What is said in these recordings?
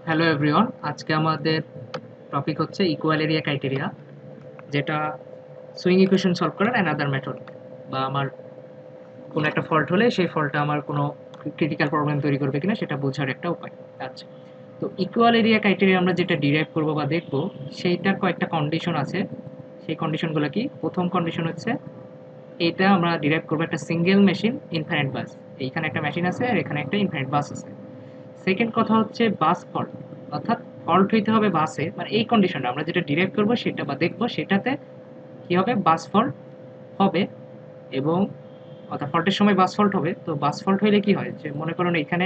Hello everyone, আজকে আমাদের topic হচ্ছে ইকুয়াল এরিয়া ক্রাইটেরিয়া, যেটা সুইং ইকুয়েশন সলভ করার অ্যানাদার মেথড। বা আমার কোনো একটা ফল্ট হলে সেই ফল্টটা আমার কোনো ক্রিটিক্যাল প্রবলেম তৈরি করবে কিনা সেটা বোঝার একটা উপায়। আচ্ছা, তো ইকুয়াল এরিয়া ক্রাইটেরিয়া আমরা যেটা ডিরাইভ করব বা দেখব, সেইটার কয়েকটা কন্ডিশন আছে। সেই কন্ডিশনগুলো কি? প্রথম কন্ডিশন হচ্ছে এটা আমরা ডিরাইভ করবো একটা সিঙ্গেল মেশিন ইনফাইনাইট বাস। এইখানে একটা মেশিন আছে আর এখানে একটা ইনফাইনাইট বাস আছে। সেকেন্ড কথা হচ্ছে বাস ফল্ট, অর্থাৎ ফল্ট হইতে হবে বাসে, মানে এই কন্ডিশনটা আমরা যেটা ডিরাইভ করব সেটা বা দেখব সেটাতে কি হবে, বাস ফল্ট হবে। এবং অর্থাৎ ফল্টের সময় বাস ফল্ট হবে। তো বাস ফল্ট হইলে কি হয়, যে মনে করুন এখানে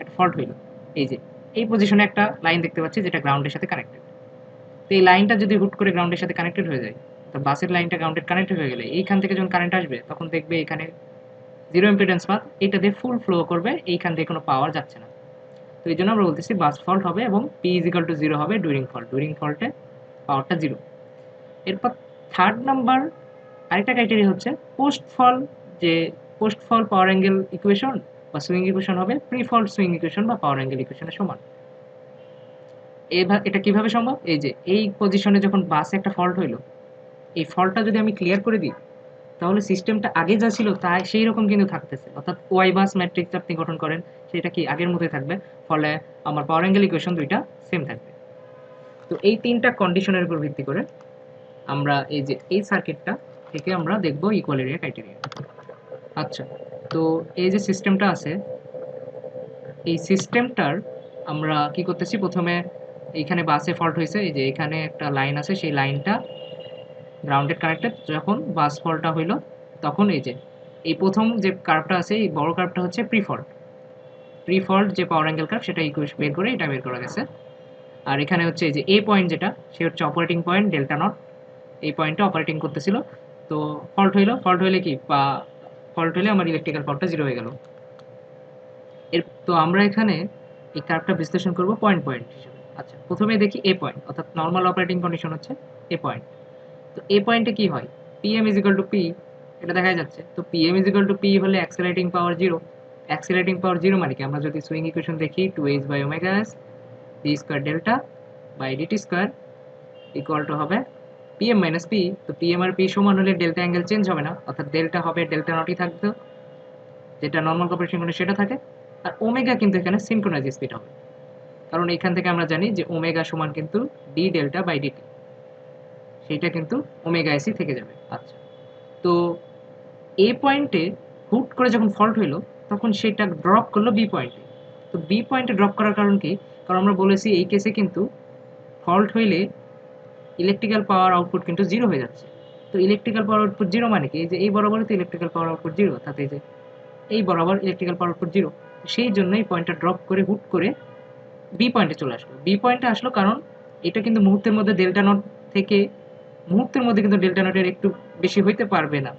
একটা ফল্ট হইল, এই যে এই পজিশনে একটা লাইন দেখতে পাচ্ছি যেটা গ্রাউন্ডের সাথে কানেক্টেড। তো এই লাইনটা যদি হুট করে গ্রাউন্ডের সাথে কানেক্টেড হয়ে যায়, তো বাসের লাইনটা গ্রাউন্ডেড কানেক্টেড হয়ে গেলে এইখান থেকে যখন কারেন্ট আসবে তখন দেখবে এখানে জিরো ইম্পিডেন্স পাথ, এটা দিয়ে ফুল ফ্লো করবে, এইখান দিয়ে কোনো পাওয়ার যাচ্ছে না। তো এই জন্য আমরা বলতেছি বাস ফল্ট হবে এবং P is equal to zero হবে ডুরিং ফল্ট। ডুরিং ফল্টে পাওয়ারটা জিরো। এরপর থার্ড নাম্বার আরেকটা ক্রাইটেরিয়া হচ্ছে পোস্ট ফল। যে পোস্ট ফল পাওয়ার অ্যাঙ্গেল ইকুয়েশন বা সুইং ইকুয়েশন হবে প্রি ফল্ট সুইং ইকুয়েশন বা পাওয়ার অ্যাঙ্গেল ইকুয়েশনের সমান। এটা কিভাবে সম্ভব? এই যে এই পজিশনে যখন বাসে একটা ফল্ট হইলো, এই ফল্টটা যদি আমি ক্লিয়ার করে দিই, তাহলে সিস্টেমটা আগে যা ছিল তাই সেই রকম কিন্তু থাকতেছে। অর্থাৎ ওয়াই বাস ম্যাট্রিক্স আপনি গঠন করেন, সেটা কি আগের মতোই থাকবে। ফলে আমার পাওয়ার অ্যাঙ্গেল ইকুয়েশন দুইটা সেম থাকবে। তো এই তিনটা কন্ডিশনের উপর ভিত্তি করে আমরা এই যে এই সার্কিটটা থেকে আমরা দেখব ইকুয়াল এরিয়া ক্রাইটেরিয়া। আচ্ছা, তো এই যে সিস্টেমটা আছে, এই সিস্টেমটার আমরা কি করতেছি, প্রথমে এইখানে বাসে ফল্ট হয়েছে, এই যে এখানে একটা লাইন আছে, সেই লাইনটা গ্রাউন্ডেড কানেক্টেড। যখন বাস ফল্টটা হইলো তখন এই যে এই প্রথম যে কার্ভটা আছে, এই বড় কার্ভটা হচ্ছে প্রি ফল্ট। প্রি ফল্ট যে পাওয়ার অ্যাঙ্গেল কার্ভ সেটা ইকুয়েশন বের করে এটা বের করা গেছে। আর এখানে হচ্ছে এই যে এ পয়েন্ট, যেটা সে হচ্ছে অপারেটিং পয়েন্ট ডেল্টা নট, এই পয়েন্টে অপারেটিং করতেছিল। তো ফল্ট হইলো, ফল্ট হইলে কি বা ফল্ট হইলে আমার ইলেকট্রিক্যাল পাওয়ারটা জিরো হয়ে গেল। তো আমরা এখানে এই কার্ভটা বিশ্লেষণ করব পয়েন্ট পয়েন্ট হিসেবে। আচ্ছা, প্রথমে দেখি এ পয়েন্ট, অর্থাৎ নর্মাল অপারেটিং কন্ডিশন হচ্ছে এ পয়েন্ট। তো এ পয়েন্টে কি হয়, PM is equal to P, এটা দেখা যাচ্ছে। তো PM is equal to P হলে accelerating power zero. Accelerating power zero মানে কি, আমরা যদি সুইং ইকুয়েশন দেখি, two H by omega S D square delta by DT square equal to হবে পিএম মাইনাস পি। তো পিএম আর পি সমান হলে ডেল্টা অ্যাঙ্গেল চেঞ্জ হবে না, অর্থাৎ ডেল্টা হবে ডেল্টা নটই থাকতো, যেটা নর্মাল অপারেশন করে সেটা থাকে। আর ওমেগা কিন্তু এখানে সিনক্রোনাইজ স্পিড হবে, কারণ এখান থেকে আমরা জানি যে ওমেগা সমান কিন্তু ডি ডেল্টা বাই ডিটি, সেইটা কিন্তু ওমেগা এসি থেকে যাবে। আচ্ছা, তো এ পয়েন্টে হুট করে যখন ফল্ট হইলো তখন সেটা ড্রপ করলো বি পয়েন্টে। তো বি পয়েন্টে ড্রপ করার কারণ কি? কারণ আমরা বলেছি এই কেসে কিন্তু ফল্ট হইলে ইলেকট্রিক্যাল পাওয়ার আউটপুট কিন্তু জিরো হয়ে যাচ্ছে। তো ইলেকট্রিক্যাল পাওয়ার আউটপুট জিরো মানে কি, এই যে এই বরাবরই তো ইলেকট্রিক্যাল পাওয়ার আউটপুট জিরো, অর্থাৎ এই যে এই বরাবর ইলেকট্রিক্যাল পাওয়ার আউটপুট জিরো। সেই জন্য এই পয়েন্টটা ড্রপ করে হুট করে বি পয়েন্টে চলে আসলো। বি পয়েন্টে আসলো কারণ এটা কিন্তু মুহূর্তের মধ্যে ডেল্টা নট থেকে, মুহূর্তের মধ্যে কিন্তু ডেল্টা নটের একটু বেশি হইতে পারবে না।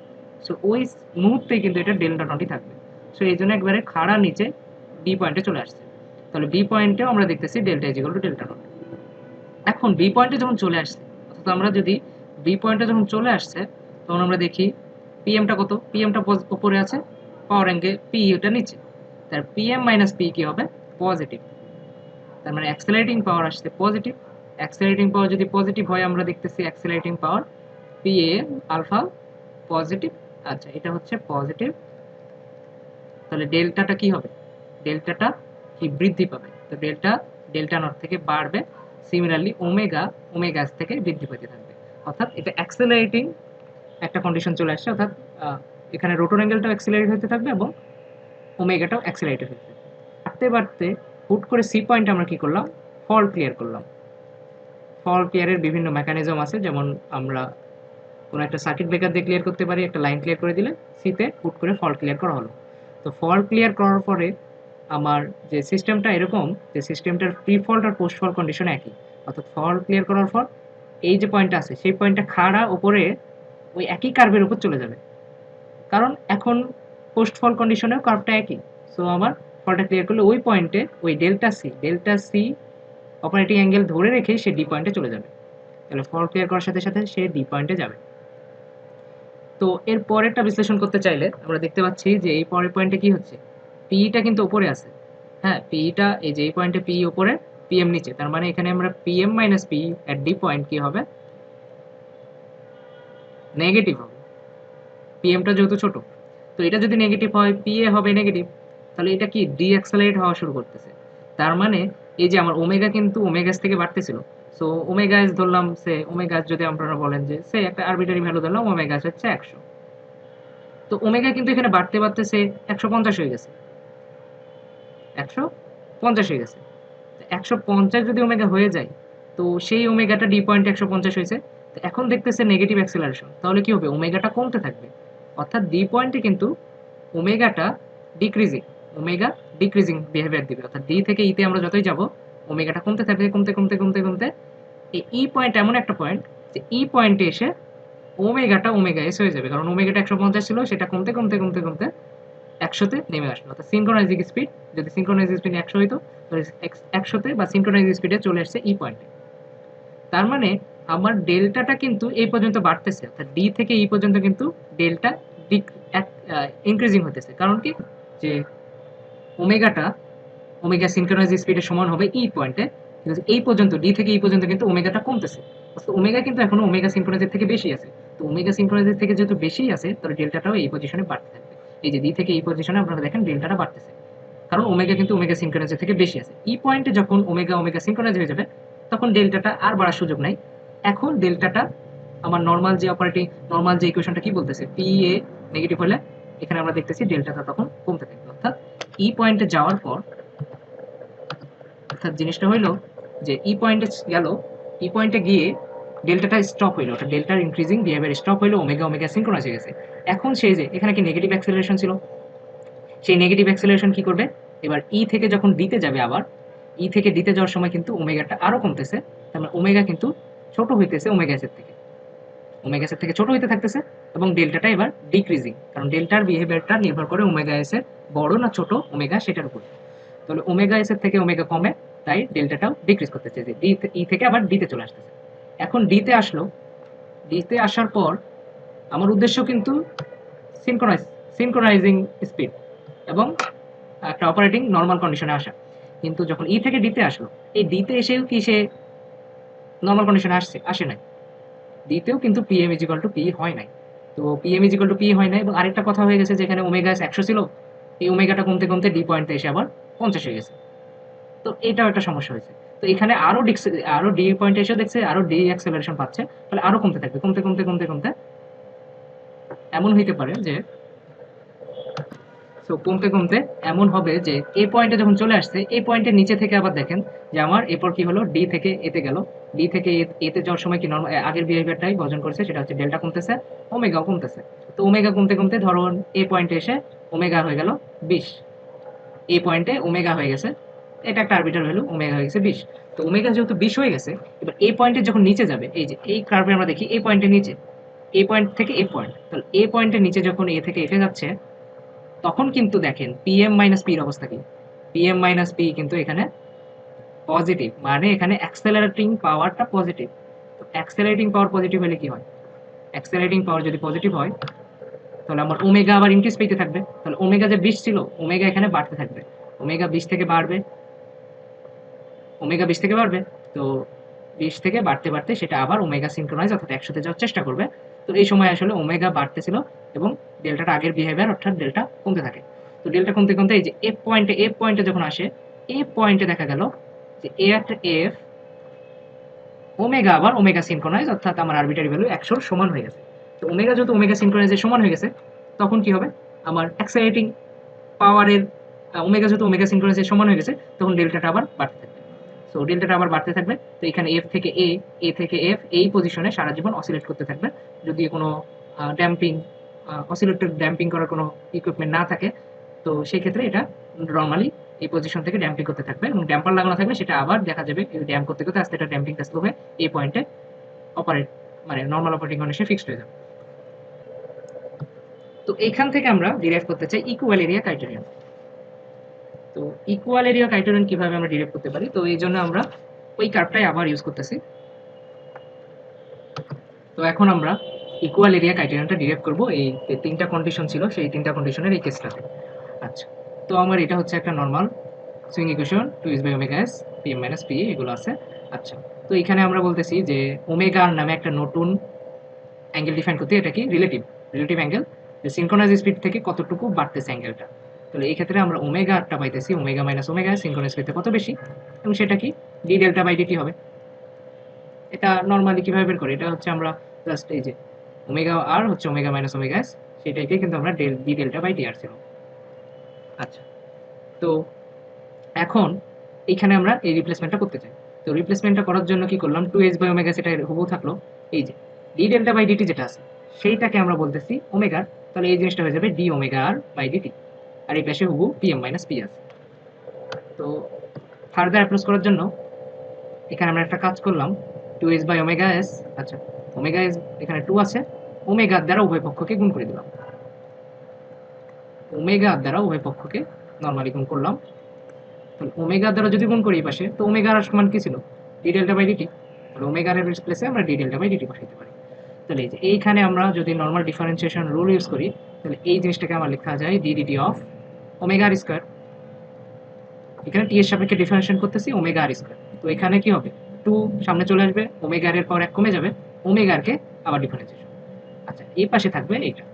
সো ওই মুহূর্তে কিন্তু এটা ডেল্টা নটই থাকবে। সো এই জন্য একবারে খাড়া নিচে বি পয়েন্টে চলে আসছে। তাহলে বি পয়েন্টেও আমরা দেখতেছি delta is equal to delta not. এখন বি পয়েন্টে যখন চলে আসছে, অর্থাৎ আমরা যদি বি পয়েন্টে যখন চলে আসছে, তখন আমরা দেখি পিএমটা কত, পিএমটা উপরে আছে, পাওয়ার অ্যাঙ্গেল পি ওটা নিচে, তার পিএম মাইনাস পি কি হবে, পজিটিভ। তার মানে অ্যাক্সেলারেটিং পাওয়ার আসছে পজিটিভ। অ্যাক্সেলারেটিং পাওয়ার যদি পজিটিভ হয়, আমরা দেখতেছি accelerating power P A alpha positive. আচ্ছা, এটা হচ্ছে পজিটিভ। তাহলে ডেল্টাটা কি হবে, ডেল্টাটা কি বৃদ্ধি পাবে। তো ডেল্টা ডেল্টা নট থেকে বাড়বে, সিমিলারলি ওমেগা ওমেগা থেকে বৃদ্ধি পেতে থাকবে। অর্থাৎ এটা অ্যাক্সেলারেটিং একটা কন্ডিশন চলে আসছে, অর্থাৎ এখানে রোটর অ্যাঙ্গেলটাও অ্যাক্সেলারেট হতে থাকবে এবং ওমেগাটাও অ্যাক্সেলারেটেড হতে থাকবে। বাড়তে বাড়তে হুট করে সি পয়েন্টে আমরা কি করলাম, ফল্ট ক্লিয়ার করলাম। ফল্ট ক্লিয়ারের বিভিন্ন মেকানিজম আছে, যেমন আমরা কোনো একটা সার্কিট ব্রেকার দিয়ে ক্লিয়ার করতে পারি, একটা লাইন ক্লিয়ার করে দিলে সিতে হুট করে ফল্ট ক্লিয়ার করা হলো। তো ফল্ট ক্লিয়ার করার পরে আমার যে সিস্টেমটা এরকম, যে সিস্টেমটার প্রি ফল্ট আর পোস্ট ফল্ট কন্ডিশন একই। অর্থাৎ ফল্ট ক্লিয়ার করার পর এই যে পয়েন্টটা আছে সেই পয়েন্টটা খাড়া উপরে ওই একই কার্ভের উপর চলে যাবে, কারণ এখন পোস্ট ফল্ট কন্ডিশনেও কার্ভটা একই। সো আমার ফল্টটা ক্লিয়ার করলে ওই পয়েন্টে ওই ডেল্টা সি অপারেটিং অ্যাঙ্গেল ধরে রেখে সে ডি পয়েন্টে চলে যাবে। তাহলে ফল্ট ক্লিয়ার করার সাথে সাথে সে ডি পয়েন্টে যাবে। তো এর পরেরটা বিশ্লেষণ করতে চাইলে আমরা দেখতে পাচ্ছি যে এই পরের পয়েন্টে কি হচ্ছে, পিইটা কিন্তু উপরে আছে। হ্যাঁ, পিইটা এই যে এই পয়েন্টে পি উপরে, পিএম নিচে, তার মানে এখানে আমরা পিএম মাইনাস পি এট ডি পয়েন্ট কি হবে, নেগেটিভ হবে। পিএমটা যেহেতু ছোট, তো এটা যদি নেগেটিভ হয় পিএ হবে নেগেটিভ, তাহলে এটা কি ডি অ্যাক্সেলারেট হওয়া শুরু করতেছে। তার মানে এই যে আমার ওমেগা কিন্তু ওমেগা থেকে বাড়তেছিল, সো ওমেগা এস ধরলাম, সে ওমেগা যদি আপনারা বলেন যে সে একটা আরবিটারি ভ্যালু ধরলাম, ওমেগা হচ্ছে 100, তো ওমেগা কিন্তু এখানে বাড়তে বাড়তে সে 150 হয়ে গেছে, 150 হয়ে গেছে। 150 যদি ওমেগা হয়ে যায়, তো সেই ওমেগাটা ডি পয়েন্ট 150 হয়েছে, তো এখন দেখতেছে নেগেটিভ অ্যাক্সেলারেশন, তাহলে কি হবে, ওমেগাটা কমতে থাকবে, অর্থাৎ ডি পয়েন্টে কিন্তু ওমেগাটা ডিক্রিজিং, ওমেগা ডিক্রিজিং বিহেভিয়ার দিবে, অর্থাৎ ডি থেকে ইতে আমরা যতই যাব ওমেগাটা কমতে থাকবে, কমতে কমতে কমতে কমতে এই ই পয়েন্ট এমন একটা পয়েন্ট যে ই পয়েন্টে এসে ওমেগাটা ওমেগা এস হয়ে যাবে, কারণ ওমেগাটা 150 ছিল, সেটা কমতে কমতে কমতে কমতে 100-তে নেমে আসলো, অর্থাৎ সিনক্রোনাইজিং স্পিড, যদি সিনক্রোনাইজিং স্পিড 100 হইতো, তাহলে 100-তে বা সিনক্রোনাইজিং স্পিডে চলে আসছে ই পয়েন্টে। তার মানে আমার ডেল্টাটা কিন্তু এই পর্যন্ত বাড়তেছে, অর্থাৎ ডি থেকে ই পর্যন্ত কিন্তু ডেল্টা ইনক্রিজিং হতেছে, কারণ কি, যে ওমেগাটা ওমেগা সিনক্রোনাইজ স্পিডের সমান হবে ই পয়েন্টে, কিন্তু এই পর্যন্ত ডি থেকে ই পর্যন্ত কিন্তু ওমেগাটা কমতেছে, অর্থাৎ ওমেগা কিন্তু এখনো ওমেগা সিনক্রোনাইজের থেকে বেশি আছে, তো ওমেগা সিনক্রোনাইজের থেকে যেহেতু বেশি আছে, তাহলে ডেল্টাটাও এই পজিশনে বাড়তে থাকবে। এই যে ডি থেকে এই পজিশনে আপনারা দেখেন ডেল্টাটা বাড়তেছে, কারণ ওমেগা কিন্তু ওমেগা সিনক্রোনাইজের থেকে বেশি আছে। ই পয়েন্টে যখন ওমেগা ওমেগা সিনক্রোনাইজ হয়ে যাবে, তখন ডেল্টাটা আর বাড়ার সুযোগ নাই। এখন ডেল্টাটা আমার নরমাল যে অপারেটিং, নরমাল যে ইকুয়েশনটা কি বলতেছে, পি এ নেগেটিভ হলে এখানে আমরা দেখতেছি ডেল্টাটা তখন কমতে থাকবে, অর্থাৎ ই পয়েন্টে যাওয়ার পর, অর্থাৎ জিনিসটা হইলো যে ই পয়েন্টে গেল, ই পয়েন্টে গিয়ে ডেল্টাটা স্টপ হইলো, অর্থাৎ ডেল্টার ইনক্রিজিং বিহেভিয়ার স্টপ হইলো, ওমেগা ওমেগা সিনক্রোনাইজ হয়ে গেছে। এখন সেই যে এখানে কি নেগেটিভ অ্যাক্সেলারেশন ছিল, সেই নেগেটিভ অ্যাক্সেলারেশন কি করবে, এবার ই থেকে যখন ডিতে যাবে, আবার ই থেকে ডিতে যাওয়ার সময় কিন্তু ওমেগাটা আরো কমতেছে, তার মানে ওমেগা কিন্তু ছোট হইতেছে ওমেগা এসের থেকে, ওমেগা এসের থেকে ছোট হইতে থাকতেছে, এবং ডেল্টাটা এবার ডিক্রিজিং, কারণ ডেল্টার বিহেভিয়ারটা নির্ভর করে ওমেগা এসের বড় না ছোট ওমেগা সেটার উপর। তাহলে ওমেগা এসের থেকে ওমেগা কমে, তাই ডেল্টাটাও ডিক্রিজ করতেছে, যে ডি ই থেকে আবার ডিতে চলে আসতেছে। এখন ডিতে আসলো, ডিতে আসার পর আমার উদ্দেশ্য কিন্তু সিনক্রোনাইজিং স্পিড এবং একটা অপারেটিং নর্মাল কন্ডিশনে আসা, কিন্তু যখন ই থেকে ডিতে আসলো, এই ডিতে এসেও কি সে নর্মাল কন্ডিশনে আসে নাই, ডিতেও কিন্তু পিএম ইজিক্যাল টু পি হয় নাই। তো পিএম ইজিক্যাল টু পি হয় নাই, এবং আরেকটা কথা হয়ে গেছে, যেখানে ওমেগা 100 ছিল, এই ওমেগাটা কমতে কমতে ডি পয়েন্টে এসে আবার 50 হয়ে গেছে, তো এটাও একটা সমস্যা হয়েছে। তো এখানে আরো ডি পয়েন্টে এসে দেখছে আরো ডি অ্যাক্সেলারেশন পাচ্ছে, তাহলে আরো কমতে থাকবে, কমতে কমতে কমতে কমতে এমন হইতে পারে যে, সো কমতে কমতে এমন হবে যে এ পয়েন্টে যখন চলে আসছে, এই পয়েন্টের নিচে থেকে আবার দেখেন যে আমার এরপর কি হলো, ডি থেকে এতে গেল, ডি থেকে এতে যাওয়ার সময় কি নরমাল আগের বিহেভিয়ারটাই বর্জন করেছে, সেটা হচ্ছে ডেল্টা কমতেছে, ওমেগাও কমতেছে। তো ওমেগা কমতে কমতে ধরুন এই পয়েন্টে এসে ওমেগা হয়ে গেল 20, এই পয়েন্টে ওমেগা হয়ে গেছে, এটা একটা আরবিটার ভ্যালু, ওমেগা হয়ে গেছে 20। তো ওমেগা যেহেতু 20 হয়ে গেছে, এবার এই পয়েন্টে যখন নিচে যাবে, এই যে এই কার্ভে আমরা দেখি এই পয়েন্টের নিচে, এই পয়েন্ট থেকে এই পয়েন্ট, তাহলে এই পয়েন্টের নিচে যখন এ থেকে এফে যাচ্ছে, তখন কিন্তু দেখেন পিএম মাইনাস পির অবস্থা কি, পিএম মাইনাস পি কিন্তু এখানে পজিটিভ, মানে এখানে অ্যাক্সেলারেটিং পাওয়ারটা পজিটিভ। তো অ্যাক্সেলারেটিং পাওয়ার পজিটিভ হলে কি হয়, অ্যাক্সেলারেটিং পাওয়ার যদি পজিটিভ হয়, তাহলে আমার ওমেগা আবার ইনক্রিজ পেতে থাকবে, তাহলে ওমেগা যে 20 ছিল, ওমেগা এখানে বাড়তে থাকবে, ওমেগা 20 থেকে বাড়বে, ওমেগা 20 থেকে বাড়বে, তো 20 থেকে বাড়তে বাড়তে সেটা আবার ওমেগা সিনক্রোনাইজ অর্থাৎ 100-তে যাওয়ার চেষ্টা করবে। তো এই সময় আসলে ওমেগা বাড়তেছিল এবং ডেল্টাটা আগের বিহেভিয়ার, অর্থাৎ ডেল্টা কমতে থাকে। তো ডেল্টা কমতে কমতে এই যে এফ পয়েন্টে যখন আসে, এফ পয়েন্টে দেখা গেল যে এফ ওমেগা আবার ওমেগা সিনক্রোনাইজ অর্থাৎ আমার আরবিটারি ভ্যালু 100-র সমান হয়ে গেছে। তো ওমেগা যেহেতু ওমেগা সিনক্রোনাইজের সমান হয়ে গেছে, তখন কি হবে, আমার অ্যাক্সেলারেটিং পাওয়ারের ওমেগা যেহেতু ওমেগা সিনক্রোনাইজের সমান হয়ে গেছে, তখন ডেল্টাটা আবার বাড়তে থাকবে। সো ডেল্টাটা আবার বাড়তে থাকবে, তো এখানে এফ থেকে এ থেকে এফ এই পজিশনে সারা জীবন অসিলেট করতে থাকবে, যদি কোনো ড্যাম্পিং অসিলেটর ড্যাম্পিং করার কোনো ইকুইপমেন্ট না থাকে, তো সেই ক্ষেত্রে এটা নর্মালি এই পজিশন থেকে ড্যাম্পিং করতে থাকবে, এবং ড্যাম্পার লাগানো থাকলে সেটা আবার দেখা যাবে ড্যাম্প করতে করতে আস্তে এটা ড্যাম্পিংটা স্লো হয়ে এই পয়েন্টে অপারেট, মানে নর্মাল অপারেটিং কন্ডিশনে ফিক্সড হয়ে যাবে। তো এখান থেকে আমরা ডিরাইভ করতে চাই ইকুয়াল এরিয়া ক্রাইটেরিয়ন। তো ইকুয়াল এরিয়া ক্রাইটেরিয়ন কিভাবে আমরা ডিরাইভ করতে পারি, তো এই জন্য আমরা ওই কার্ভটাই আবার ইউজ করতেছি। তো এখন আমরা ইকুয়াল এরিয়া ক্রাইটেরিয়নটা ডিরাইভ করব, এই তিনটা কন্ডিশন ছিল, সেই তিনটা কন্ডিশনের এই কেসটাতে। আচ্ছা, তো আমার এটা হচ্ছে একটা normal swing equation 2s by omega S PM minus P এগুলো আছে। আচ্ছা, তো এখানে আমরা বলতেছি যে ওমেগা আর নামে একটা নতুন অ্যাঙ্গেল ডিফাইন করতে, এটা কি রিলেটিভ অ্যাঙ্গেল, যে সিনক্রোনাইজ স্পিড থেকে কতটুকু বাড়তেছে অ্যাঙ্গেলটা। তাহলে এই ক্ষেত্রে আমরা ওমেগা আরটা পাইতেছি omega minus omega synchronise speed কত বেশি, এবং সেটা কি ডি ডেল্টা বাই ডিটি হবে। এটা নরমালি কিভাবে বের করি, এটা হচ্ছে আমরা জাস্ট এই যে ওমেগা আর হচ্ছে ওমেগা মাইনাস ওমেগা এস, সেটাকে কিন্তু আমরা ডি ডেল্টা বাই ডি আর ছিল। আচ্ছা, তো এখন এইখানে আমরা এই রিপ্লেসমেন্টটা করতে চাই। তো রিপ্লেসমেন্টটা করার জন্য কি করলাম, 2h বাই ওমেগা সেটা হুবহু থাকলো, এই যে ডি ডেল্টা বাই ডিটি যেটা আছে সেইটাকে আমরা বলতেছি ওমেগার, তাহলে এই জিনিসটা হয়ে যাবে D omega R by DT, আর এই পাশে হুবহু পিএম মাইনাস পি আছে। তো ফার্দার অ্যাপ্রোচ করার জন্য এখানে আমরা একটা কাজ করলাম, 2h বাই ওমেগা এস, আচ্ছা ওমেগা এস এখানে 2 আছে, ওমেগার দ্বারা উভয় পক্ষকে গুণ করে দিলাম, ওমেগা দ্বারা উভয় পক্ষকে নরমালি গুণ করলাম। ওমেগা দ্বারা যদি গুণ করি এই পাশে, তো ওমেগা আর সমান কি ছিল, ডি ডেল্টা বাই ডিটি, তাহলে ওমেগা এর প্লেসে আমরা ডি ডেল্টা বাই ডিটি বসাইতে পারি। তাহলে এই যে এইখানে আমরা যদি নরমাল ডিফারেন্সিয়েশন রুল ইউজ করি, তাহলে এই জিনিসটাকে আমার লেখা যায় D DT of omega R square, এখানে টি এর সাপেক্ষে ডিফারেন্সিয়েশন করতেছি ওমেগা আর স্কয়ার, তো এখানে কি হবে 2 সামনে চলে আসবে, ওমেগা এর পর 1 কমে যাবে, ওমেগা কে আবার ডিফারেন্সিয়েশন। আচ্ছা, এই পাশে থাকবে এইটা।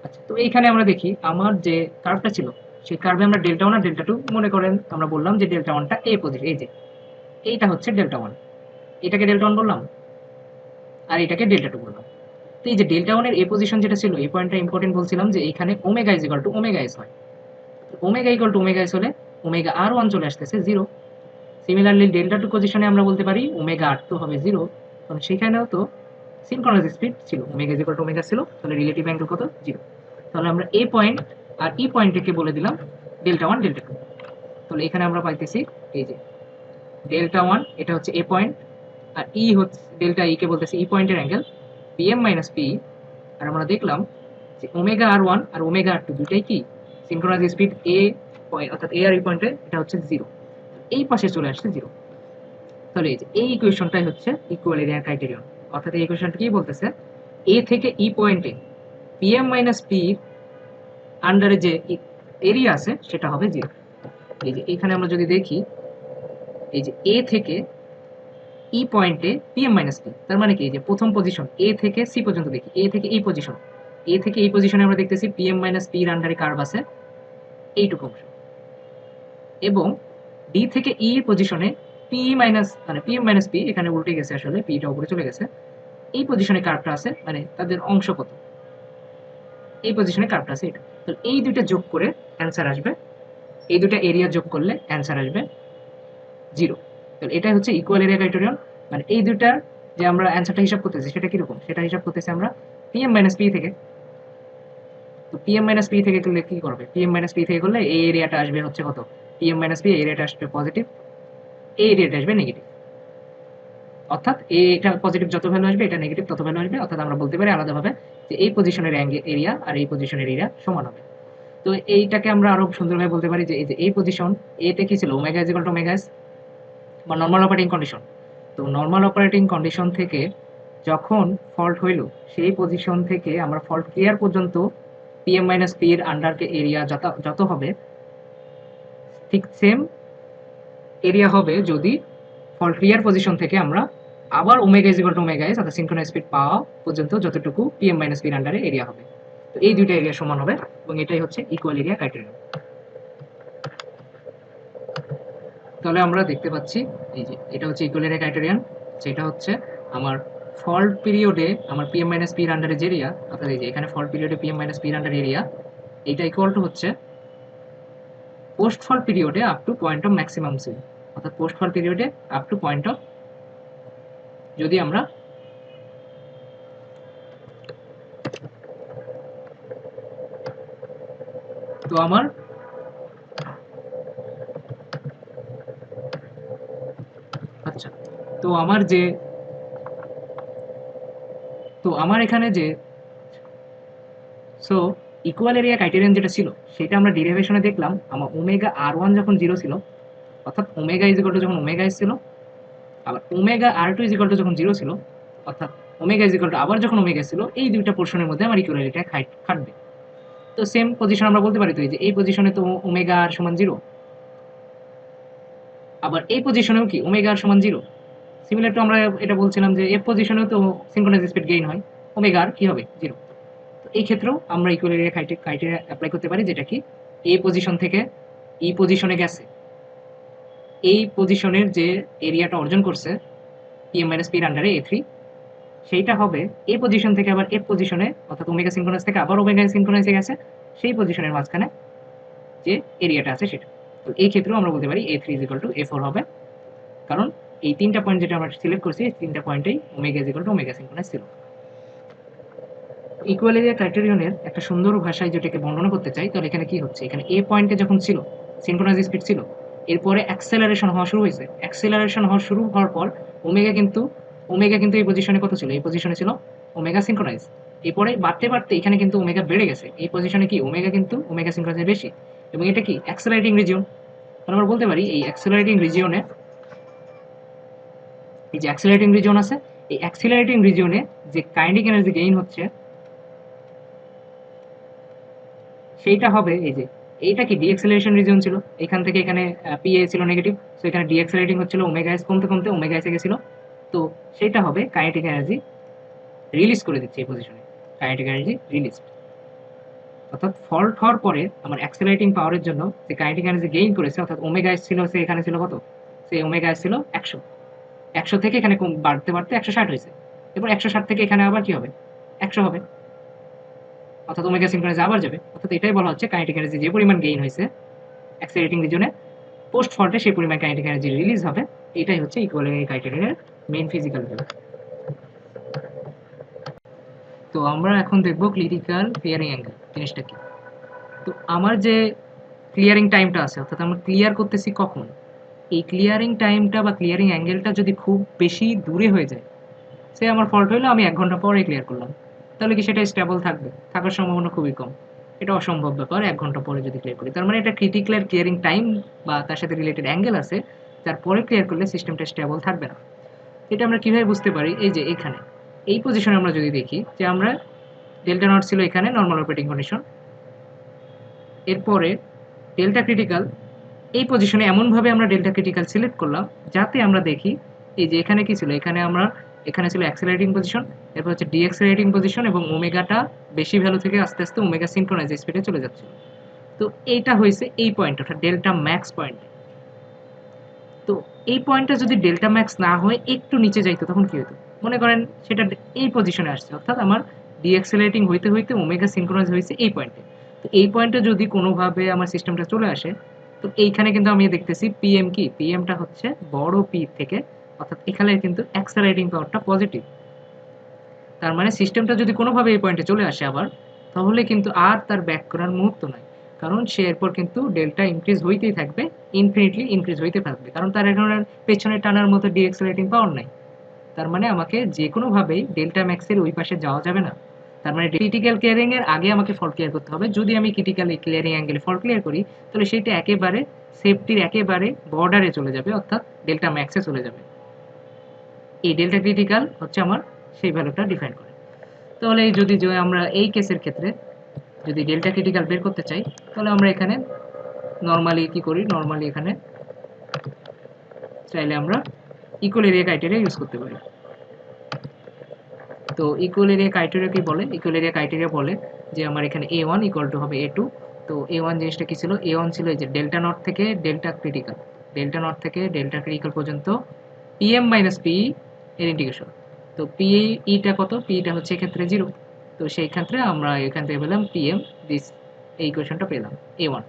আচ্ছা, তো এইখানে আমরা দেখি আমার যে কার্ভটা ছিল, সেই কার্ভে আমরা ডেল্টা 1 আর ডেল্টা 2 মনে করেন আমরা বললাম যে ডেল্টা 1টা এই পজিশন, এই যে এইটা হচ্ছে ডেল্টা 1, এটাকে ডেল্টা 1 বললাম আর এটাকে ডেল্টা 2 বললাম। তো এই যে ডেল্টা 1 এর এই পজিশন যেটা ছিল, এই পয়েন্টটা ইম্পর্টেন্ট বলছিলাম যে এখানে omega is equal to omega S হয়, omega equal to omega S হলে ওমেগা আর 1 চলে আসতেছে 0। সিমিলারলি ডেল্টা 2 পজিশনে আমরা বলতে পারি ওমেগা আর 2 হবে 0, কারণ সেখানেও তো সিনক্রোনাস স্পিড ছিল, omega is equal to omega ছিল, তাহলে রিলেটিভ অ্যাঙ্গেল কত 0। তাহলে আমরা এই পয়েন্ট আর ই পয়েন্টকে বলে দিলাম ডেল্টা 1 ডেল্টা 2। তাহলে এখানে আমরা পাইতেছি এই যে ডেল্টা 1 এটা হচ্ছে এ পয়েন্ট, আর ই হচ্ছে ডেল্টা ই কে বলতেছি ই পয়েন্টের অ্যাঙ্গেল পিএম মাইনাস পি। আর আমরা দেখলাম যে ওমেগা আর 1 আর ওমেগা আর 2 দুটাই কি সিনক্রোনাস স্পিড এ পয়েন্ট, অর্থাৎ এ আর ই পয়েন্টে এটা হচ্ছে 0, এই পাশে চলে আসছে 0। তাহলে এই যে এই ইকুয়েশনটাই হচ্ছে ইকুয়াল এরিয়া ক্রাইটেরিয়ন, অর্থাৎ এই ইকুয়েশনটা কি বলতেছে, এ থেকে ই পয়েন্টে পিএম মাইনাস পি আন্ডারে যে এরিয়া আছে সেটা হবে 0। এই যে এখানে আমরা যদি দেখি, এই যে এ থেকে ই পয়েন্টে পিএম মাইনাস পি, তার মানে কি এই যে প্রথম পজিশন এ থেকে সি পর্যন্ত দেখি, এ থেকে এই পজিশন, এ থেকে এই পজিশনে আমরা দেখতেছি পিএম মাইনাস পি এর আন্ডারে কার্ভ আছে এইটুকু অংশ, এবং ডি থেকে ই পজিশনে পি মাইনাস মানে পিএম মাইনাস পি এখানে উল্টে গেছে, আসলে পিটা উপরে চলে গেছে, এই পজিশনে কার্ভটা আছে, মানে তাদের অংশ কত, এই পজিশনে কার্ভটা আছে এটা। তো এই দুইটা যোগ করে অ্যান্সার আসবে, এই দুটো এরিয়া যোগ করলে অ্যান্সার আসবে 0। তাহলে এটাই হচ্ছে ইকুয়াল এরিয়া ক্রাইটেরিয়ন, মানে এই দুটার যে আমরা অ্যান্সারটা হিসাব করতেছি সেটা কিরকম, সেটা হিসাব করতেছি আমরা পিএম মাইনাস পি থেকে। তো পিএম মাইনাস পি থেকে করলে কি করবে, পিএম মাইনাস পি থেকে করলে এই এরিয়াটা আসবে হচ্ছে কত, পিএম মাইনাস পি এরিয়াটা আসবে পজিটিভ, এই এরিয়াটা আসবে নেগেটিভ, অর্থাৎ এটা পজিটিভ যত ভ্যালু আসবে এটা নেগেটিভ তত ভ্যালু আসবে, অর্থাৎ আমরা বলতে পারি আলাদাভাবে যে এই পজিশনের এরিয়া আর এই পজিশনের এরিয়া সমান হবে। তো এইটাকে আমরা আরো সুন্দরভাবে বলতে পারি যে এই যে এই পজিশন এতে কি ছিল omega is equal to omega S বা নরমাল অপারেটিং কন্ডিশন। তো নরমাল অপারেটিং কন্ডিশন থেকে যখন ফল্ট হইল, সেই পজিশন থেকে আমরা ফল্ট ক্লিয়ার পর্যন্ত পিএম মাইনাস পি এর আন্ডারকে এরিয়া যত হবে ঠিক সেম এরিয়া হবে যদি ফল্ট ক্লিয়ার পজিশন থেকে আমরা আবার omega is equal to omega S অর্থাৎ সিনক্রোনাস স্পিড পাওয়া পর্যন্ত যতটুকু পিএম মাইনাস পি এর আন্ডারে এরিয়া হবে। তো এই দুইটা এরিয়া সমান হবে, এবং এটাই হচ্ছে ইকুয়াল এরিয়া ক্রাইটেরিয়া। তাহলে আমরা দেখতে পাচ্ছি এই যে এটা হচ্ছে ইকুয়াল এরিয়া ক্রাইটেরিয়ান, যেটা হচ্ছে আমার ফল্ট পিরিয়ডে আমার পিএম মাইনাস পি এর আন্ডারে যে এরিয়া, অর্থাৎ এই যে এখানে ফল্ট পিরিয়ডে পিএম মাইনাস পি এর আন্ডারে এরিয়া, এইটা ইকুয়াল টু হচ্ছে পোস্ট ফল্ট পিরিয়ডে up to point of maximum swing, অর্থাৎ পোস্ট ফল্ট পিরিয়ডে আপ টু পয়েন্ট অফ, যদি আমরা তো আমার আচ্ছা, তো আমার যে তো আমার এখানে যে সো ইকুয়াল এরিয়া ক্রাইটেরিয়ান যেটা ছিল সেটা আমরা ডেরিভেশনে দেখলাম আমার ওমেগা আর ওয়ান যখন জিরো ছিল, অর্থাৎ ওমেগা ইজ ইকুয়াল টু যখন ওমেগা এস ছিল, আবার omega R two is equal to যখন জিরো ছিল, অর্থাৎ ওমেগা ইজ ইকুয়াল টু আবার যখন ওমেগা ছিল, এই দুইটা পোর্শনের মধ্যে আমার ইকুয়াল এরিয়া খাটবে। তো সেম পজিশন আমরা বলতে পারি তো এই যে এই পজিশনে তো ওমেগা আর সমান জিরো, আবার এই পজিশনেও কি ওমেগা আর সমান জিরো। সিমিলার টু আমরা এটা বলছিলাম যে এফ পজিশনেও তো সিনক্রোনাইজ স্পিড গেইন হয়, ওমেগা আর কি হবে জিরো। তো এই ক্ষেত্রেও আমরা ইকুয়াল এরিয়া ক্রাইটেরিয়া অ্যাপ্লাই করতে পারি, যেটা কি এই পজিশন থেকে ই পজিশনে গেছে, এই পজিশনের যে এরিয়াটা অর্জন করছে পিএম মাইনাস পির আন্ডারে এ থ্রি, সেইটা হবে এই পজিশন থেকে আবার এফ পজিশনে, অর্থাৎ ওমেগা সিনক্রোনাইজ থেকে আবার ওমেগা সিনক্রোনাইজে গেছে, সেই পজিশনের মাঝখানে যে এরিয়াটা আছে সেটা। তো এই ক্ষেত্রেও আমরা বলতে পারি A three is equal two A four হবে, কারণ এই তিনটা পয়েন্ট যেটা আমরা সিলেক্ট করছি এই তিনটা পয়েন্টেই omega is equal to omega synchronise ছিল। ইকুয়াল এরিয়া ক্রাইটেরিয়নের একটা সুন্দর ভাষায় যেটাকে বর্ণনা করতে চাই, তাহলে এখানে কি হচ্ছে, এখানে এ পয়েন্টে যখন ছিল সিনক্রোনাইজ স্পিড ছিল, এরপরে অ্যাক্সেলারেশন হওয়া শুরু হয়েছে, অ্যাক্সেলারেশন হওয়া শুরু হওয়ার পর ওমেগা কিন্তু এই পজিশনে কত ছিল, এই পজিশনে ছিল ওমেগা সিনক্রোনাইজ, এরপরে বাড়তে বাড়তে এখানে কিন্তু ওমেগা বেড়ে গেছে, এই পজিশনে কি ওমেগা কিন্তু ওমেগা সিনক্রোনাইজের বেশি, এবং এটা কি অ্যাক্সেলারেটিং রিজিয়ন। তাহলে আমরা বলতে পারি এই অ্যাক্সেলারেটিং রিজিয়নে, এই যে অ্যাক্সেলারেটিং রিজিয়ন আছে, এই অ্যাক্সেলারেটিং রিজিয়নে যে কাইনেটিক এনার্জি গেইন হচ্ছে সেইটা হবে এই যে এইটা কি ডিএক্সেলারেশন রিজিয়ন ছিল, এখান থেকে এখানে পিএ ছিল নেগেটিভ, সো এখানে ডিএক্সেলারেটিং হচ্ছিল, ওমেগা এস কমতে কমতে ওমেগা এসে গেছিল, তো সেটা হবে কাইনেটিক এনার্জি রিলিজ করে দিচ্ছে এই পজিশনে, কাইনেটিক এনার্জি রিলিজ, অর্থাৎ ফল্ট হওয়ার পরে আমার অ্যাক্সেলারেটিং পাওয়ারের জন্য যে কাইনেটিক এনার্জি গেইন করেছে, অর্থাৎ ওমেগা এস ছিল, সে এখানে ছিল কত, সে ওমেগা এস ছিল 100, 100 থেকে এখানে বাড়তে বাড়তে 160 হয়েছে, এবার 160 থেকে এখানে আবার কি হবে 100 হবে, অর্থাৎ ওমেগা সিনক্রোনাইজ আবার যাবে, অর্থাৎ এটাই বলা হচ্ছে কাইনেটিক এনার্জি যে পরিমাণ গেইন হয়েছে অ্যাক্সেলারেটিং রিজনে, পোস্ট ফল্টে সেই পরিমাণ কাইনেটিক এনার্জি রিলিজ হবে। এটাই হচ্ছে ইকুয়ালিটি ক্রাইটেরিয়ার মেইন ফিজিক্যাল ভিউ। তো আমরা এখন দেখব ক্রিটিক্যাল ক্লিয়ারিং অ্যাঙ্গেল জিনিসটা কি। তো আমার যে ক্লিয়ারিং টাইমটা আছে, অর্থাৎ আমরা ক্লিয়ার করতেছি কখন, এই ক্লিয়ারিং টাইমটা বা ক্লিয়ারিং অ্যাঙ্গেলটা যদি খুব বেশি দূরে হয়ে যায়, সে আমার ফল্ট হইলো আমি 1 ঘন্টা পরে ক্লিয়ার করলাম, তাহলে কি সেটা স্টেবল থাকবে, থাকার সম্ভাবনা খুবই কম, এটা অসম্ভব ব্যাপার 1 ঘন্টা পরে যদি ক্লিয়ার করি, তার মানে এটা ক্রিটিক্যাল ক্লিয়ারিং টাইম বা তার সাথে রিলেটেড অ্যাঙ্গেল আছে, তারপরে ক্লিয়ার করলে সিস্টেমটা স্টেবল থাকবে না। এটা আমরা কিভাবে বুঝতে পারি, এই যে এখানে এই পজিশনে আমরা যদি দেখি যে আমরা ডেল্টা নট ছিল এখানে নর্মাল অপারেটিং কন্ডিশন, এরপরে ডেল্টা ক্রিটিক্যাল এই পজিশনে এমনভাবে আমরা ডেল্টা ক্রিটিক্যাল সিলেক্ট করলাম যাতে আমরা দেখি এই যে এখানে কি ছিল, এখানে ছিল অ্যাক্সেলারেটিং পজিশন, এরপর হচ্ছে ডিএক্সেলারেটিং পজিশন, এবং ওমেগাটা বেশি ভ্যালু থেকে আস্তে আস্তে ওমেগা সিনক্রোনাইজ স্পিডে চলে যাচ্ছে। তো এইটা হয়েছে এই পয়েন্ট, অর্থাৎ ডেল্টা ম্যাক্স পয়েন্ট। তো এই পয়েন্টটা যদি ডেল্টা ম্যাক্স না হয় একটু নিচে যাইতো তখন কি হতো, মনে করেন সেটা এই পজিশনে আসছে, অর্থাৎ আমার ডিএক্সেলারেটিং হইতে হইতে ওমেগা সিনক্রোনাইজ হয়েছে এই পয়েন্টে, তো এই পয়েন্টে যদি কোনোভাবে আমার সিস্টেমটা চলে আসে, তো এইখানে কিন্তু আমি দেখতেছি পিএম কি, পিএমটা হচ্ছে বড় পি থেকে, অর্থাৎ এখানে কিন্তু অ্যাক্সেলারেটিং পাওয়ারটা পজিটিভ, তার মানে সিস্টেমটা যদি কোনোভাবে এই পয়েন্টে চলে আসে আবার, তাহলে কিন্তু আর তার ব্যাক করার মুহূর্ত নাই, কারণ সে এরপর কিন্তু ডেল্টা ইনক্রিজ হইতেই থাকবে, ইনফিনিটলি ইনক্রিজ হইতে থাকবে, কারণ তার এখন আর পেছনে টানার মতো ডিএক্সেলারেটিং পাওয়ার নাই, তার মানে আমাকে যে কোনোভাবেই ডেল্টা ম্যাক্সের ওই পাশে যাওয়া যাবে না, তার মানে ক্রিটিক্যাল ক্লিয়ারিং এর আগে আমাকে ফল্ট ক্লিয়ার করতে হবে, যদি আমি ক্রিটিক্যাল ক্লিয়ারিং অ্যাঙ্গেলে ফল্ট ক্লিয়ার করি তাহলে সেটা একেবারে সেফটির একেবারে বর্ডারে চলে যাবে, অর্থাৎ ডেল্টা ম্যাক্সে চলে যাবে, এই ডেল্টা ক্রিটিক্যাল হচ্ছে আমার সেই ভ্যালুটা ডিফাইন করে। তাহলে যদি আমরা এই কেসের ক্ষেত্রে যদি ডেল্টা ক্রিটিক্যাল বের করতে চাই, তাহলে আমরা এখানে নর্মালি কি করি, নর্মালি এখানে চাইলে আমরা ইকুয়াল এরিয়া ক্রাইটেরিয়া ইউজ করতে পারি। তো ইকুয়াল এরিয়া ক্রাইটেরিয়া কি বলে, ইকুয়াল এরিয়া ক্রাইটেরিয়া বলে যে আমার এখানে a1 ইকুয়াল টু হবে a2। তো a1 জিনিসটা কি ছিল, a1 ছিল এই যে ডেল্টা নট থেকে ডেল্টা ক্রিটিক্যাল, ডেল্টা নট থেকে ডেল্টা ক্রিটিক্যাল পর্যন্ত pm মাইনাস পি এর ইন্টিগ্রেশন। তো পি ইটা কত, পিটা হচ্ছে এক্ষেত্রে 0, তো সেই ক্ষেত্রে আমরা এখান থেকে পেলাম pm দিস, এই ইকুয়েশনটা পেলাম a1।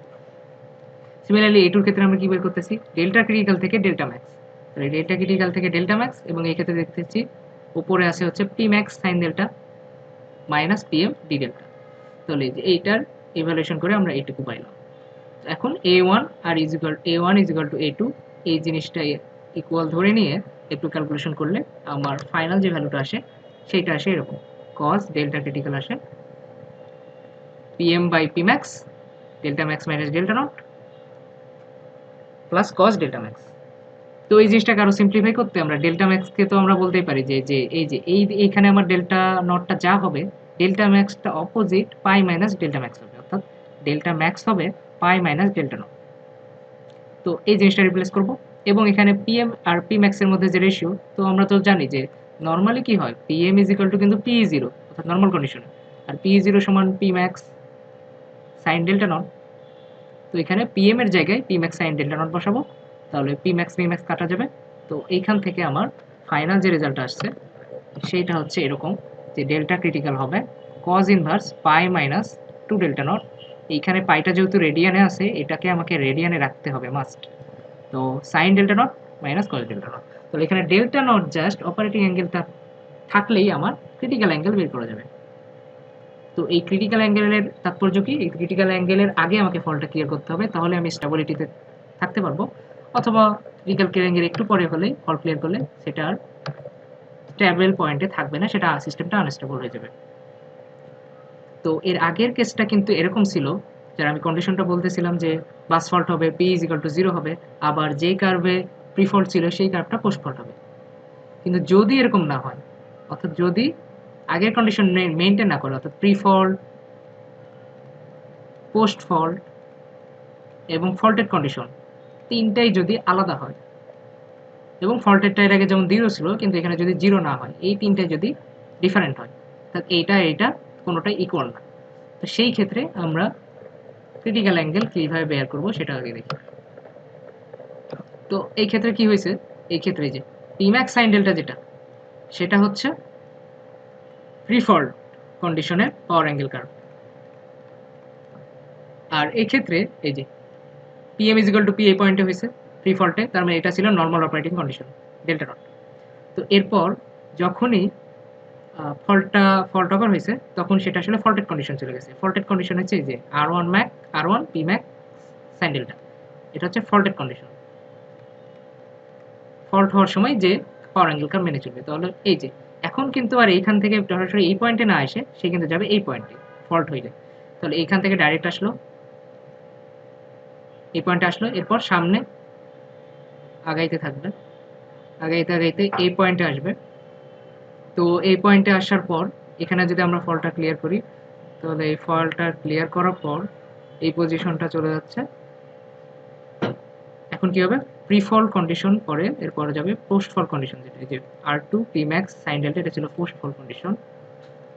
সিমিলারলি a2 এর ক্ষেত্রে আমরা কি বের করতেছি, ডেল্টা ক্রিটিক্যাল থেকে ডেল্টা ম্যাক্স, তাহলে ডেল্টা ক্রিটিক্যাল থেকে ডেল্টা ম্যাক্স, এবং এই ক্ষেত্রে দেখতেছি উপরে আছে হচ্ছে P max sign delta minus PM D delta, তাহলে এইটার ইভ্যালুয়েশন করে আমরা এইটুকু পাইলাম। এখন a1 R a1 is equal two a2 এই জিনিসটা ইকুয়াল ধরে নিয়ে একটু ক্যালকুলেশন করলে আমার ফাইনাল যে ভ্যালুটা আসে সেইটা আসে এরকম, cos ডেল্টা ক্রিটিক্যাল আসে pm by pmax delta max minus delta naught plus cos delta max. তো এই জিনিসটাকে আরো সিম্পলিফাই করতে আমরা ডেল্টা ম্যাক্সকে তো আমরা বলতেই পারি যে এইখানে আমার ডেল্টা নটটা যা হবে ডেল্টা ম্যাক্সটা অপোজিট পাই মাইনাস ডেল্টা ম্যাক্স হবে, অর্থাৎ ডেল্টা ম্যাক্স হবে পাই মাইনাস ডেল্টা নট। তো এই জিনিসটা রিপ্লেস করব এবং এখানে পিএম আর পি ম্যাক্সের মধ্যে যে রেশিও, তো আমরা তো জানি যে নর্মালি কি হয় পিএম ইজ ইকুয়াল টু কিন্তু পি জিরো অর্থাৎ নর্মাল কন্ডিশনে, আর পি জিরো সমান P max sign delta not. তো এখানে পিএম এর জায়গায় P max sign delta not বসাবো, তাহলে পি ম্যাক্স কাটা যাবে। তো এইখান থেকে আমার ফাইনাল যে রেজাল্ট আসছে সেইটা হচ্ছে এরকম যে ডেল্টা ক্রিটিক্যাল হবে cos inverse pi minus 2 delta not. এইখানে পাইটা যেহেতু রেডিয়ানে আছে এটাকে আমাকে রেডিয়ানে রাখতে হবে মাস্ট। তো sign delta not minus cos delta not, তো এখানে ডেল্টা নট জাস্ট অপারেটিং অ্যাঙ্গেলটা থাকলেই আমার ক্রিটিক্যাল অ্যাঙ্গেল বের করা যাবে। তো এই ক্রিটিক্যাল অ্যাঙ্গেলের তাৎপর্য কি, এই ক্রিটিক্যাল অ্যাঙ্গেলের আগে আমাকে ফলটা ক্লিয়ার করতে হবে, তাহলে আমি স্টেবিলিটিতে থাকতে পারবো, অথবা ক্রিটিক্যাল অ্যাঙ্গেল একটু পরে হলে ফল ক্লিয়ার করলে সেটা আর স্টেবল পয়েন্টে থাকবে না, সেটা সিস্টেমটা আনস্টেবল হয়ে যাবে। তো এর আগের কেসটা কিন্তু এরকম ছিল, যার আমি কন্ডিশনটা বলতেছিলাম যে বাস ফল্ট হবে p ইজ ইকুয়াল টু 0 হবে, আবার যেই কার্ভে প্রি ফল্ট ছিল সেই কার্ভটা পোস্ট ফল্ট হবে। কিন্তু যদি এরকম না হয়, অর্থাৎ যদি আগের কন্ডিশন মেইনটেইন না করে, অর্থাৎ প্রি ফল্ট, পোস্ট ফল্ট এবং ফল্টেড কন্ডিশন তিনটাই যদি আলাদা হয়, এবং ফল্টেডটা এর আগে যেমন 0 ছিল কিন্তু এখানে যদি 0 না হয়, এই তিনটাই যদি ডিফারেন্ট হয়, অর্থাৎ এইটা কোনোটাই ইকুয়াল না, তো সেই ক্ষেত্রে আমরা ক্রিটিক্যাল অ্যাঙ্গেল কিভাবে বের করব সেটা আগে দেখি। তো এই ক্ষেত্রে কি হয়েছে, এই ক্ষেত্রে যে Pmax sin ডেল্টা যেটা সেটা হচ্ছে প্রি ফল্ট কন্ডিশনের পাওয়ার অ্যাঙ্গেল কার্ভ, আর এই ক্ষেত্রে এই যে Pm is equal to P এই পয়েন্টে হয়েছে প্রি ফল্টে, তার মানে এটা ছিল normal operating condition delta not. তো এরপর যখনই ফল্ট ওভার হয়েছে তখন সেটা আসলে ফল্টেড কন্ডিশন চলে গেছে। ফল্টেড কন্ডিশন হচ্ছে এই যে R1 Pmax sin ডেল্টা, এটা হচ্ছে ফল্টেড কন্ডিশন। ফল্ট হওয়ার সময় যে পাওয়ার অ্যাঙ্গেল কার্ভ মেনে চলবে, তাহলে এই যে এখন কিন্তু আর এইখান থেকে সরাসরি এই পয়েন্টে না এসে সে কিন্তু যাবে এই পয়েন্টে ফল্ট হইলে, তাহলে এইখান থেকে ডাইরেক্ট আসলো এই পয়েন্টে আসলো, এরপর সামনে আগাইতে থাকবে, আগাইতে এই পয়েন্টে আসবে। তো এই পয়েন্টে আসার পর এখানে যদি আমরা ফলটা ক্লিয়ার করি, তাহলে এই ফলটা ক্লিয়ার করার পর এই পজিশনটা চলে যাচ্ছে। এখন কি হবে, প্রি ফল কন্ডিশন পরে এরপরে যাবে পোস্ট ফল কন্ডিশন, যেটা এই যে R2 Pmax sin ডেল্টা, এটা ছিল পোস্ট ফল কন্ডিশন।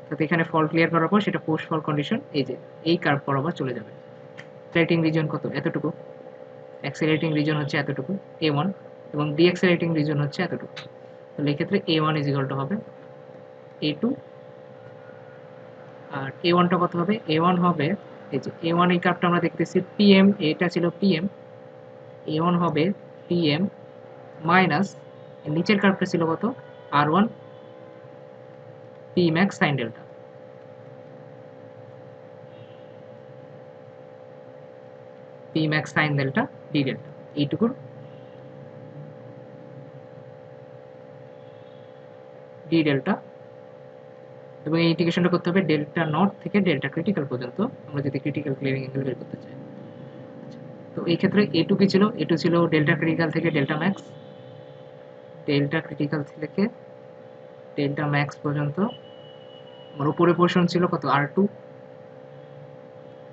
তো এখানে ফল ক্লিয়ার করার পর সেটা পোস্ট ফল কন্ডিশন, এই যে এই কার্ভ বরাবর চলে যাবে। অ্যাক্সেলারেটিং রিজন কত, এতটুকু, অ্যাক্সেলারেটিং রিজন হচ্ছে এতটুকু A1, এবং ডিঅ্যাক্সেলারেটিং রিজন হচ্ছে এতটুকু। তাহলে এই ক্ষেত্রে A1 ইজ ইকুয়াল টু হবে A2, আর A1 টা কত হবে, A1 হবে এই যে A1 এই কার্ভটা আমরা দেখতেছি PM, এটা ছিল PM, A1 হবে PM মাইনাস নিচের কার্ভটা ছিল কত R1 Pmax sin delta, Pmax sin delta D delta, এইটুকুর D ডেল্টা, এবং এই ইন্টিগ্রেশনটা করতে হবে ডেল্টা নট থেকে ডেল্টা ক্রিটিক্যাল পর্যন্ত, আমরা যদি ক্রিটিক্যাল ক্লিয়ারিং অ্যাঙ্গেল বের করতে চাই। তো এই ক্ষেত্রে A2 কি ছিল, A2 ছিল ডেল্টা ক্রিটিক্যাল থেকে ডেল্টা ম্যাক্স, ডেল্টা ক্রিটিক্যাল থেকে ডেল্টা ম্যাক্স পর্যন্ত আমার উপরে পোর্শন ছিল কত R2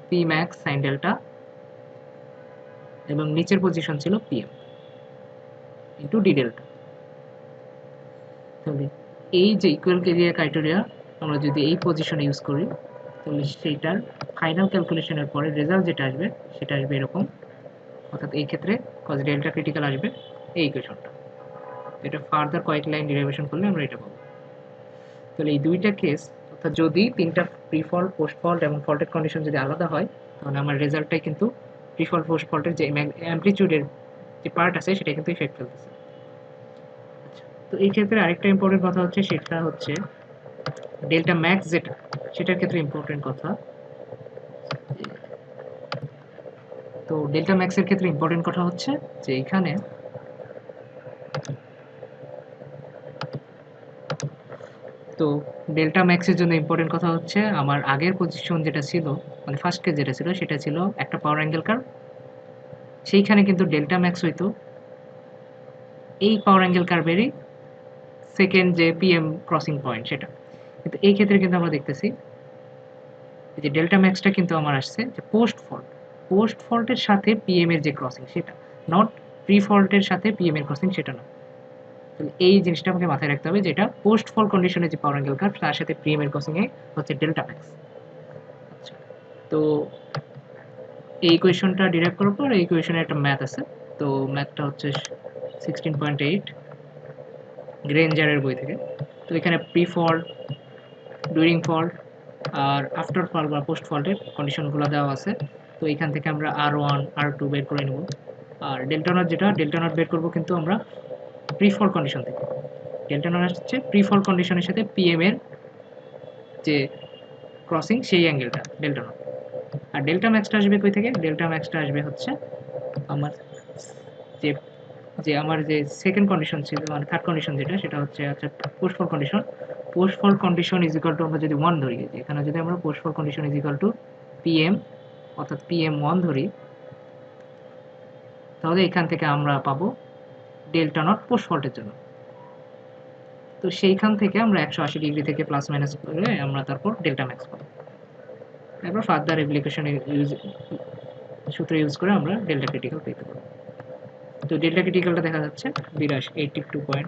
Pmax sin ডেল্টা, এবং নিচের পজিশন ছিল PM ইনটু D ডেল্টা। তাহলে এই যে ইকুয়াল এরিয়া ক্রাইটেরিয়া আমরা যদি এই পজিশনে ইউজ করি, তাহলে সেইটার ফাইনাল ক্যালকুলেশনের পরে রেজাল্ট যেটা আসবে সেটা আসবে এরকম, অর্থাৎ এই ক্ষেত্রে cos ডেল্টা ক্রিটিক্যাল আসবে এই ইকুয়েশনটা, এটা ফার্দার কয়েক লাইন ডেরিভেশন করলে আমরা এটা পাবো। তাহলে এই দুইটা কেস, অর্থাৎ যদি তিনটা প্রি ফল্ট, পোস্ট ফল্ট এবং ফল্টেড কন্ডিশন যদি আলাদা হয়, তাহলে আমার রেজাল্টটাই কিন্তু প্রি ফল্ট, পোস্ট ফল্টের যে অ্যামপ্লিটিউডের যে পার্ট আছে সেটা কিন্তু ইফেক্ট ফেলতেছে। তো এই ক্ষেত্রে আরেকটা ইম্পর্টেন্ট কথা হচ্ছে, সেটা হচ্ছে ডেল্টা ম্যাক্স যেটা, সেটার ক্ষেত্রে ইম্পর্টেন্ট কথা তো ডেল্টা ম্যাক্সের ক্ষেত্রে ইম্পর্টেন্ট কথা হচ্ছে যে এখানে তো ডেল্টা ম্যাক্সের জন্য ইম্পর্টেন্ট কথা হচ্ছে আমার আগের পজিশন যেটা ছিল, মানে ফার্স্ট কেস যেটা ছিল সেটা ছিল একটা পাওয়ার অ্যাঙ্গেল কার্ভ। সেইখানে কিন্তু ডেল্টা ম্যাক্স হইতো এই পাওয়ার অ্যাঙ্গেল কার্ভেরই সেকেন্ড যে পিএম ক্রসিং পয়েন্ট সেটা। কিন্তু এই ক্ষেত্রে কিন্তু আমরা দেখতেছি যে ডেল্টা ম্যাক্সটা কিন্তু আমার আসছে যে পোস্ট ফল্টের সাথে পিএম এর যে ক্রসিং সেটা, নট প্রি ফল্টের সাথে পিএম এর ক্রসিং সেটা না। তাহলে এই জিনিসটা আমাকে মাথায় রাখতে হবে, যেটা পোস্ট ফল কন্ডিশনে যে পাওয়ার অ্যাঙ্গেল কার্ভ তার সাথে পিএম এর ক্রসিং এ হচ্ছে ডেল্টা ম্যাক্স। আচ্ছা, তো এই ইকুয়েশনটা ডিরাইভ করার পর এই ইকুয়েশনের একটা ম্যাথ আছে। তো ম্যাথটা হচ্ছে 16.8 গ্রেঞ্জারের বই থেকে। তো এখানে প্রি ফল্ট, ডিউরিং ফল্ট আর আফটার ফল্ট বা পোস্ট ফল্টের কন্ডিশনগুলো দেওয়া আছে। তো এখান থেকে আমরা R1 R2 বের করে নেব। আর ডেল্টা নট বের করব কিন্তু আমরা প্রি ফল্ট কন্ডিশন থেকে। ডেল্টা নট হচ্ছে প্রি ফল্ট কন্ডিশনের সাথে পিএম এর যে ক্রসিং সেই অ্যাঙ্গেলটা ডেল্টা নট। আর ডেল্টা ম্যাক্সটা আসবে কই থেকে? ডেল্টা ম্যাক্সটা আসবে হচ্ছে আমার যে আমার যে সেকেন্ড কন্ডিশন ছিল, মানে থার্ড কন্ডিশন যেটা, সেটা হচ্ছে post fall condition. Post fall condition is equal to আমরা যদি 1 ধরি, এখানে যদি আমরা post fall condition is equal to PM অর্থাৎ পিএম 1 ধরি, তাহলে এখান থেকে আমরা পাবো ডেল্টা নট পোস্ট ফল্টের জন্য। তো সেইখান থেকে আমরা 180 ডিগ্রি থেকে প্লাস মাইনাস করে আমরা তারপর ডেল্টা ম্যাক্স পাবো। তারপর ফার্দার অ্যাপ্লিকেশন সূত্র ইউজ করে আমরা ডেল্টা ক্রিটিক্যাল পেতে পারবো। তো ডেল্টা ক্রিটিক্যালটা দেখা যাচ্ছে 82.5